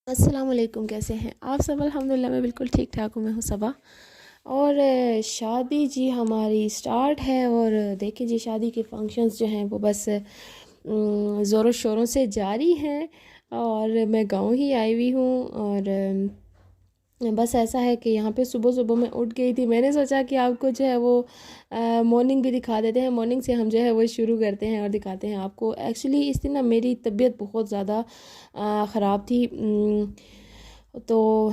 अस्सलाम वालेकुम, कैसे हैं आप सब? अल्हम्दुलिल्लाह मैं बिल्कुल ठीक ठाक हूँ। मैं हूँ सबा। और शादी जी हमारी स्टार्ट है। और देखिए जी, शादी के फंक्शंस जो हैं वो बस ज़ोरों शोरों से जारी हैं। और मैं गांव ही आई हुई हूँ। और बस ऐसा है कि यहाँ पे सुबह सुबह मैं उठ गई थी। मैंने सोचा कि आपको जो है वो मॉर्निंग भी दिखा देते हैं। मॉर्निंग से हम जो है वो शुरू करते हैं और दिखाते हैं आपको। एक्चुअली इस दिन ना मेरी तबीयत बहुत ज़्यादा ख़राब थी। तो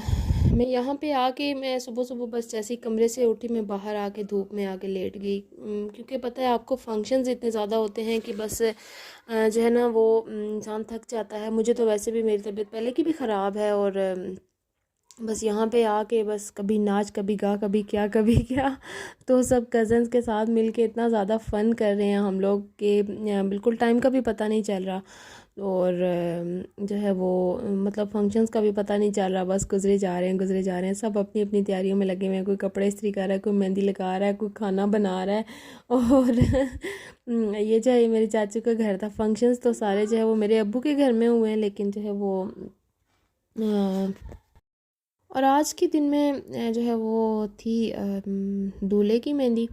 मैं यहाँ पे आके मैं सुबह सुबह बस जैसे ही कमरे से उठी, मैं बाहर आके धूप में आके लेट गई। क्योंकि पता है आपको, फंक्शंस इतने ज़्यादा होते हैं कि बस जो है ना वो इंसान थक जाता है। मुझे तो वैसे भी मेरी तबीयत पहले की भी ख़राब है। और बस यहाँ पे आके बस कभी नाच कभी गा कभी क्या कभी क्या। तो सब कज़न्स के साथ मिलके इतना ज़्यादा फ़न कर रहे हैं हम लोग कि बिल्कुल टाइम का भी पता नहीं चल रहा। और जो है वो मतलब फंक्शंस का भी पता नहीं चल रहा। बस गुजरे जा रहे हैं गुजरे जा रहे हैं। सब अपनी अपनी तैयारियों में लगे हुए हैं। कोई कपड़े इस्त्री कर रहा है, कोई मेहंदी लगा रहा है, कोई खाना बना रहा है। और ये जो है मेरे चाचू का घर था। फंक्शंस तो सारे जो है वो मेरे अब्बू के घर में हुए हैं, लेकिन जो है वो और आज के दिन में जो है वो थी दूल्हे की मेहंदी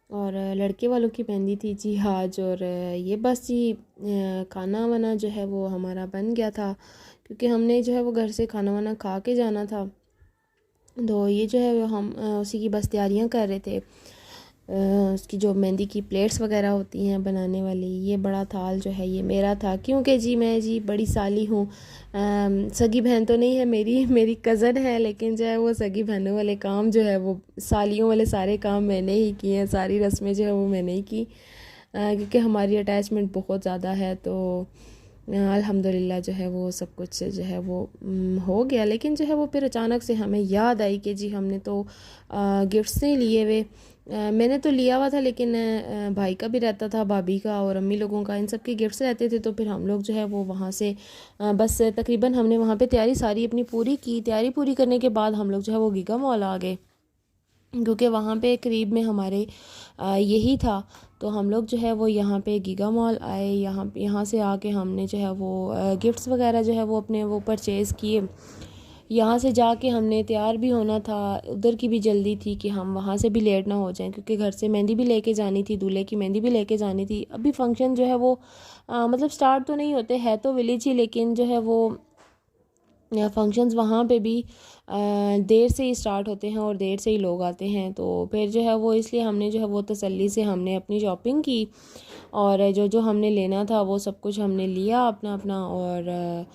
और लड़के वालों की मेहंदी थी जी आज। और ये बस जी खाना वाना जो है वो हमारा बन गया था, क्योंकि हमने जो है वो घर से खाना वाना खा के जाना था। तो ये जो है वो हम उसी की बस तैयारियां कर रहे थे। उसकी जो मेहंदी की प्लेट्स वगैरह होती हैं बनाने वाली, ये बड़ा थाल जो है ये मेरा था, क्योंकि जी मैं जी बड़ी साली हूँ। सगी बहन तो नहीं है मेरी, मेरी कज़न है, लेकिन जो है वो सगी बहनों वाले काम जो है वो सालियों वाले सारे काम मैंने ही किए हैं। सारी रस्में जो है वो मैंने ही की, क्योंकि हमारी अटैचमेंट बहुत ज़्यादा है। तो अल्हम्दुलिल्लाह जो है वो सब कुछ जो है वो हो गया। लेकिन जो है वो फिर अचानक से हमें याद आई कि जी हमने तो गिफ्ट्स नहीं लिए हुए। मैंने तो लिया हुआ था, लेकिन भाई का भी रहता था, भाभी का और अम्मी लोगों का, इन सब के गिफ्ट्स रहते थे। तो फिर हम लोग जो है वो वहाँ से बस तकरीबन हमने वहाँ पे तैयारी सारी अपनी पूरी की। तैयारी पूरी करने के बाद हम लोग जो है वो गीगा मॉल आ गए, क्योंकि वहाँ पे करीब में हमारे यही था। तो हम लोग जो है वो यहाँ पे गीगा मॉल आए। यहाँ से आके हमने जो है वो गिफ्ट्स वगैरह जो है वो अपने वो परचेज़ किए। यहाँ से जाके हमने तैयार भी होना था। उधर की भी जल्दी थी कि हम वहाँ से भी लेट ना हो जाएं, क्योंकि घर से मेहंदी भी लेके जानी थी, दूल्हे की मेहंदी भी लेके जानी थी। अभी फंक्शन जो है वो मतलब स्टार्ट तो नहीं होते, है तो विलेज ही, लेकिन जो है वो फंक्शंस वहाँ पे भी देर से ही स्टार्ट होते हैं और देर से ही लोग आते हैं। तो फिर जो है वो इसलिए हमने जो है वो तसल्ली से हमने अपनी शॉपिंग की, और जो जो हमने लेना था वो सब कुछ हमने लिया अपना अपना। और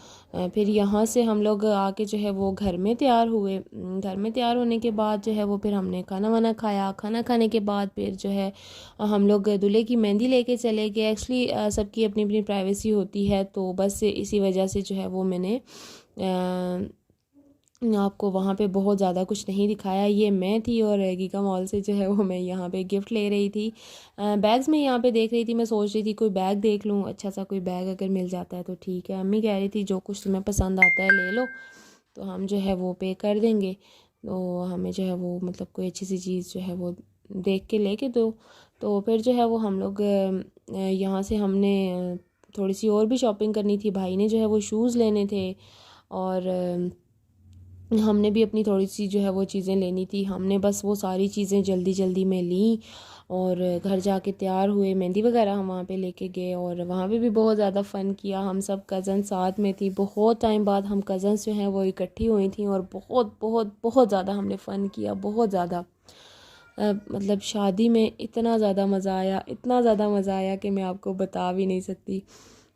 फिर यहाँ से हम लोग आके जो है वो घर में तैयार हुए। घर में तैयार होने के बाद जो है वो फिर हमने खाना वाना खाया। खाना खाने के बाद फिर जो है हम लोग दूल्हे की मेहंदी लेके चले गए। एक्चुअली सबकी अपनी अपनी प्राइवेसी होती है, तो बस इसी वजह से जो है वो मैंने आपको वहाँ पे बहुत ज़्यादा कुछ नहीं दिखाया। ये मैं थी और गीगा मॉल से जो है वो मैं यहाँ पे गिफ्ट ले रही थी। बैग्स में यहाँ पे देख रही थी। मैं सोच रही थी कोई बैग देख लूँ, अच्छा सा कोई बैग अगर मिल जाता है तो ठीक है। अम्मी कह रही थी जो कुछ तुम्हें पसंद आता है ले लो, तो हम जो है वो पे कर देंगे। तो हमें जो है वो मतलब कोई अच्छी सी चीज़ जो है वो देख के लेके दो। तो फिर जो है वो हम लोग यहाँ से हमने थोड़ी सी और भी शॉपिंग करनी थी। भाई ने जो है वो शूज़ लेने थे, और हमने भी अपनी थोड़ी सी जो है वो चीज़ें लेनी थी। हमने बस वो सारी चीज़ें जल्दी जल्दी में ली और घर जाके तैयार हुए। मेहंदी वगैरह हम वहाँ पे लेके गए और वहाँ पे भी बहुत ज़्यादा फ़न किया। हम सब कज़न साथ में थी। बहुत टाइम बाद हम कज़न्स जो हैं वो इकट्ठी हुई थी, और बहुत बहुत बहुत ज़्यादा हमने फ़न किया, बहुत ज़्यादा। मतलब शादी में इतना ज़्यादा मज़ा आया, इतना ज़्यादा मज़ा आया कि मैं आपको बता भी नहीं सकती।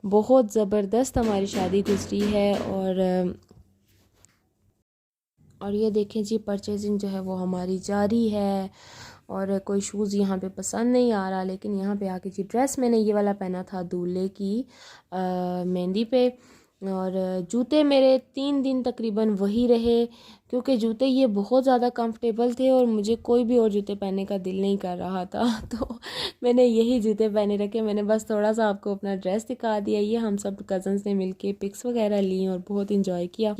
बहुत ज़बरदस्त हमारी शादी गुजरी है। और ये देखें जी, परचेजिंग जो है वो हमारी जारी है। और कोई शूज़ यहाँ पे पसंद नहीं आ रहा, लेकिन यहाँ पे आके जी ड्रेस मैंने ये वाला पहना था दूल्हे की मेहंदी पे। और जूते मेरे 3 दिन तकरीबन वही रहे, क्योंकि जूते ये बहुत ज़्यादा कंफर्टेबल थे और मुझे कोई भी और जूते पहनने का दिल नहीं कर रहा था। तो मैंने यही जूते पहने रखे। मैंने बस थोड़ा सा आपको अपना ड्रेस दिखा दिया। ये हम सब कज़न्स ने मिलके पिक्स वगैरह ली और बहुत इंजॉय किया।